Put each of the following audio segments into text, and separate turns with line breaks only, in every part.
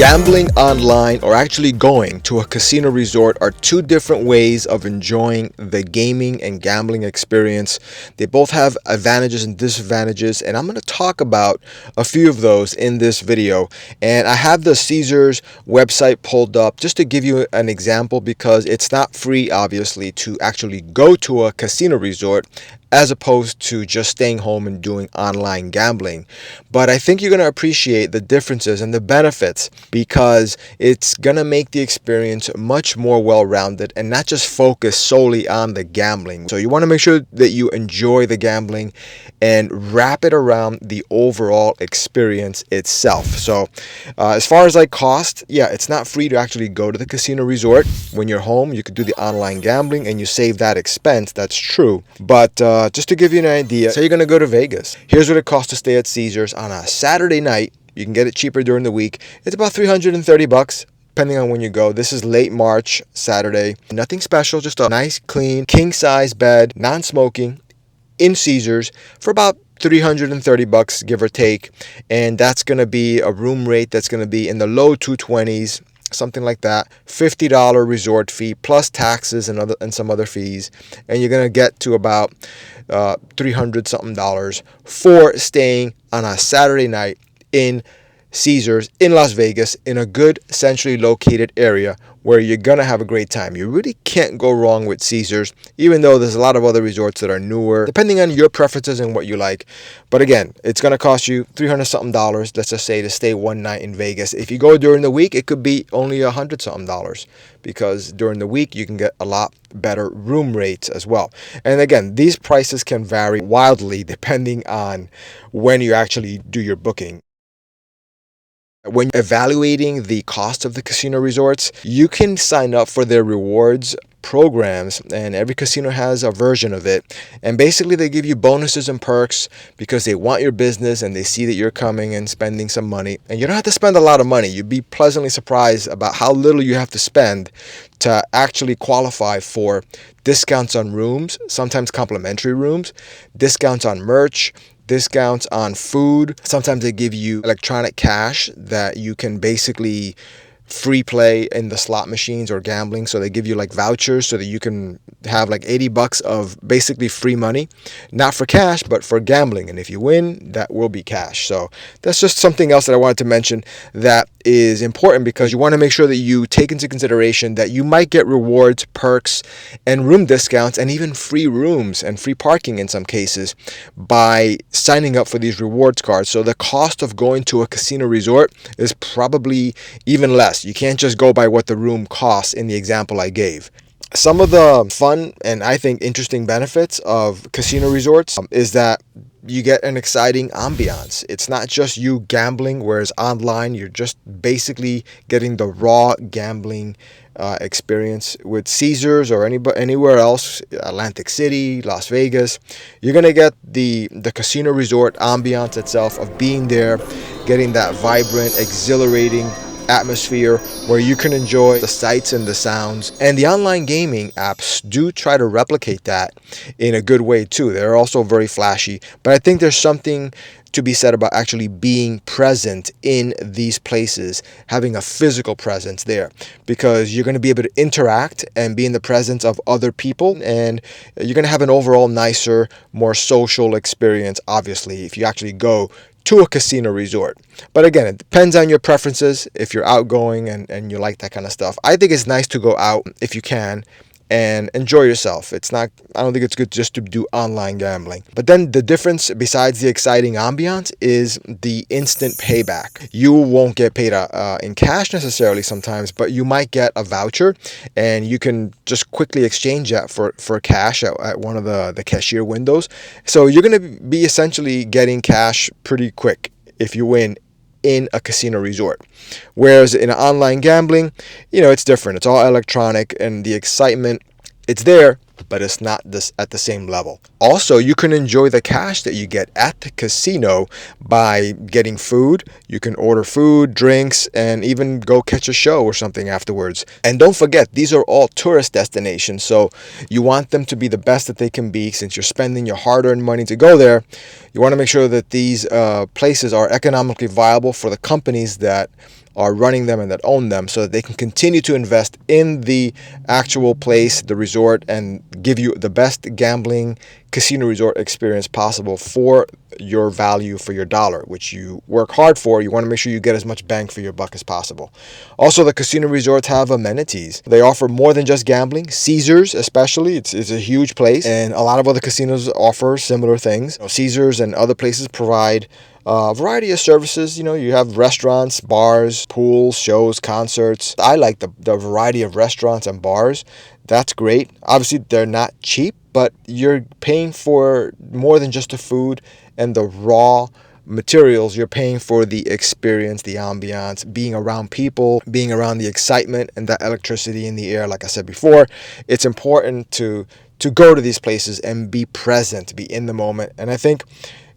Gambling online or actually going to a casino resort are two different ways of enjoying the gaming and gambling experience. They both have advantages and disadvantages, and I'm going to talk about a few of those in this video. And I have the Caesars website pulled up just to give you an example, because it's not free, obviously, to actually go to a casino resort as opposed to just staying home and doing online gambling. But I think you're going to appreciate the differences and the benefits, because it's going to make the experience much more well-rounded and not just focus solely on the gambling. So you want to make sure that you enjoy the gambling and wrap it around the overall experience itself. So as far as like cost, yeah, it's not free to actually go to the casino resort. When you're home, you could do the online gambling and you save that expense. That's true. But just to give you an idea, say you're going to go to Vegas. Here's what it costs to stay at Caesars on a Saturday night. You can get it cheaper during the week. It's about $330, depending on when you go. This is late March, Saturday. Nothing special, just a nice, clean, king-size bed, non-smoking, in Caesars for about $330, give or take. And that's going to be a room rate that's going to be in the low 220s. Something like that. $50 resort fee plus taxes and some other fees, and you're gonna get to about $300 something for staying on a Saturday night in Caesars in Las Vegas, in a good centrally located area where you're gonna have a great time. You really can't go wrong with Caesars, even though there's a lot of other resorts that are newer, depending on your preferences and what you like. But again, it's gonna cost you $300 something, let's just say, to stay one night in Vegas. If you go during the week, it could be only $100 something, because during the week you can get a lot better room rates as well. And again, these prices can vary wildly depending on when you actually do your booking. When evaluating the cost of the casino resorts, you can sign up for their rewards programs, and every casino has a version of it. And basically they give you bonuses and perks because they want your business and they see that you're coming and spending some money. And you don't have to spend a lot of money. You'd be pleasantly surprised about how little you have to spend to actually qualify for discounts on rooms, sometimes complimentary rooms, discounts on merch, discounts on food. Sometimes they give you electronic cash that you can basically free play in the slot machines or gambling. So they give you like vouchers so that you can have like $80 of basically free money, not for cash, but for gambling. And if you win, that will be cash. So that's just something else that I wanted to mention that is important, because you want to make sure that you take into consideration that you might get rewards, perks, and room discounts, and even free rooms and free parking in some cases by signing up for these rewards cards. So the cost of going to a casino resort is probably even less. You can't just go by what the room costs in the example I gave. Some of the fun and I think interesting benefits of casino resorts is that you get an exciting ambiance. It's not just you gambling, whereas online you're just basically getting the raw gambling experience. With Caesars or anywhere else, Atlantic City, Las Vegas, you're gonna get the casino resort ambiance itself of being there, getting that vibrant, exhilarating atmosphere where you can enjoy the sights and the sounds. And the online gaming apps do try to replicate that in a good way too. They're also very flashy, but I think there's something to be said about actually being present in these places, having a physical presence there, because you're going to be able to interact and be in the presence of other people, and you're going to have an overall nicer, more social experience, obviously, if you actually go to a casino resort. But again, it depends on your preferences. If you're outgoing and you like that kind of stuff, I think it's nice to go out if you can and enjoy yourself. I don't think it's good just to do online gambling. But then the difference, besides the exciting ambiance, is the instant payback. You won't get paid in cash necessarily sometimes, but you might get a voucher and you can just quickly exchange that for cash at one of the cashier windows. So you're going to be essentially getting cash pretty quick if you win in a casino resort. Whereas in online gambling, it's different. It's all electronic, and the excitement, it's there, but it's not this at the same level. Also, you can enjoy the cash that you get at the casino by getting food. You can order food, drinks, and even go catch a show or something afterwards. And don't forget, these are all tourist destinations, so you want them to be the best that they can be. Since you're spending your hard-earned money to go there, you want to make sure that these places are economically viable for the companies that are running them and that own them, so that they can continue to invest in the actual place, the resort, and give you the best gambling casino resort experience possible for your value for your dollar, which you work hard for. You want to make sure you get as much bang for your buck as possible. Also, the casino resorts have amenities. They offer more than just gambling. Caesars, especially, it's a huge place, and a lot of other casinos offer similar things. Caesars and other places provide a variety of services. You have restaurants, bars, pools, shows, concerts. I like the variety of restaurants and bars. That's great. Obviously, they're not cheap, but you're paying for more than just the food and the raw materials. You're paying for the experience, the ambiance, being around people, being around the excitement and that electricity in the air. Like I said before, it's important to go to these places and be present, be in the moment. And I think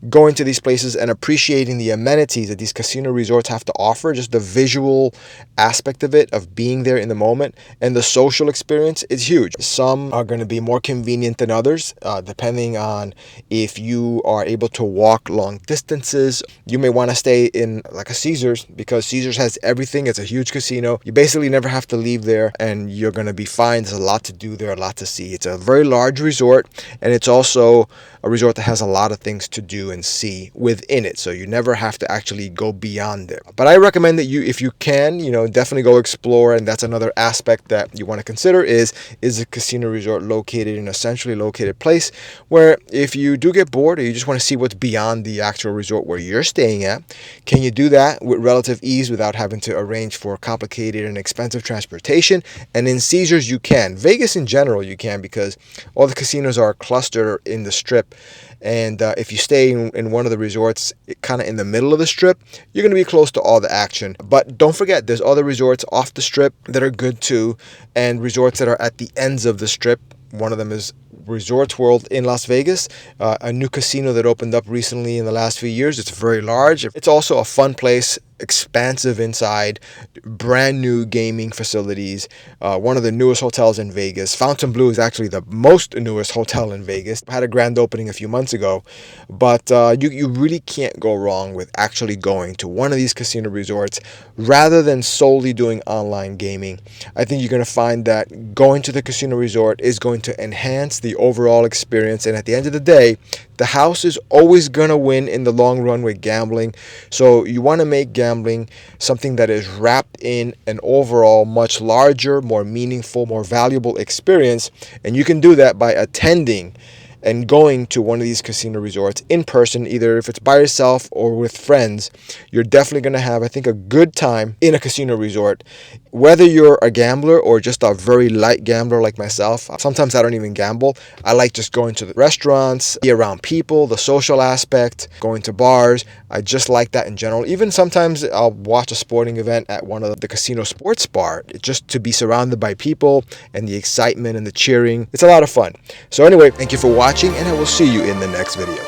going to these places and appreciating the amenities that these casino resorts have to offer, just the visual aspect of it, of being there in the moment, and the social experience is huge. Some are going to be more convenient than others, depending on if you are able to walk long distances. You may want to stay in like a Caesars, because Caesars has everything. It's a huge casino. You basically never have to leave there, and you're going to be fine. There's a lot to do there, a lot to see. It's a very large resort, and it's also a resort that has a lot of things to do and see within it, so you never have to actually go beyond there. But I recommend that you, if you can, definitely go explore. And that's another aspect that you want to consider, is a casino resort located in a centrally located place, where if you do get bored or you just want to see what's beyond the actual resort where you're staying at, can you do that with relative ease without having to arrange for complicated and expensive transportation? And in Caesars you can. Vegas in general you can, because all the casinos are clustered in the Strip. And if you stay in one of the resorts kind of in the middle of the Strip, you're going to be close to all the action. But don't forget, there's other resorts off the Strip that are good too, and resorts that are at the ends of the Strip. One of them is Resorts World in Las Vegas, a new casino that opened up recently in the last few years. It's very large. It's also a fun place, expansive inside, brand new gaming facilities, one of the newest hotels in Vegas. Fontainebleau is actually the most newest hotel in Vegas. Had a grand opening a few months ago, but you really can't go wrong with actually going to one of these casino resorts rather than solely doing online gaming. I think you're going to find that going to the casino resort is going to enhance the overall experience, and at the end of the day, the house is always going to win in the long run with gambling. So you want to make gambling something that is wrapped in an overall much larger, more meaningful, more valuable experience. And you can do that by attending and going to one of these casino resorts in person, either if it's by yourself or with friends. You're definitely going to have, I think, a good time in a casino resort. Whether you're a gambler or just a very light gambler like myself, sometimes I don't even gamble. I like just going to the restaurants, be around people, the social aspect, going to bars. I just like that in general. Even sometimes I'll watch a sporting event at one of the casino sports bar, just to be surrounded by people and the excitement and the cheering. It's a lot of fun. So anyway, thank you for watching, and I will see you in the next video.